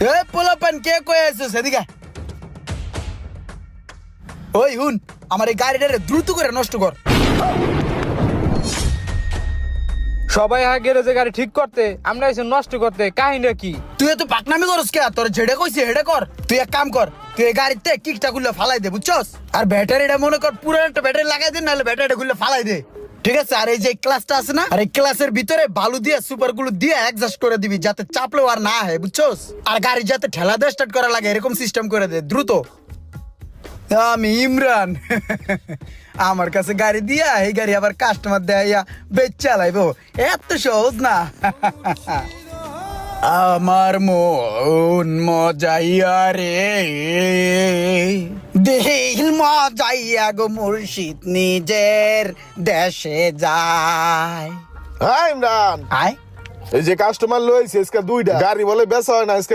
এ পোলাপান কে কয়ে আছিস এদিকে ওই হুন আমার এই গাড়িটারে দ্রুত করে নষ্ট কর সবাই গ্যারেজে গাড়ি ঠিক করতে আমরা এসে নষ্ট করতে কাহিনী কি? তুই এত পাকনামি করস কে তোর যেটা কইছি হেডে কর তুই এক কাম কর তুই এই গাড়িতে কিকটা খুললে ফালাই দে বুঝছস আর ব্যাটারিটা মনে কর পুরো একটা ব্যাটারি লাগাই দে নাহলে ব্যাটারিটা খুললে ফালাই দে ঠিক আছে আর এই যে ক্লাসটা আছে না আর এই ক্লাসের ভিতরে বালু দিয়ে সুপার গুলো দিয়ে অ্যাডজাস্ট করে দিবি যাতে চাপলেও আর না হয় বুঝছস আর গাড়ি যাতে ঠেলা দিয়ে স্টার্ট করা লাগে এরকম সিস্টেম করে দে দ্রুত আমি ইমরান আমার কাছে গাড়ি দিয়া এই গাড়ি আবার কাস্টমার দেয়া বেচ চালাইবো এত সহজ না আমার মন মজাইয়া রে দিল মজাইয়া গো মুর্শিদ নিজের দেশে যায় হ্যাঁ ইমরান, আয় এই যে কাস্টমার লইছে আজকে দুইটা গাড়ি বলে বেচা হয় না আজকে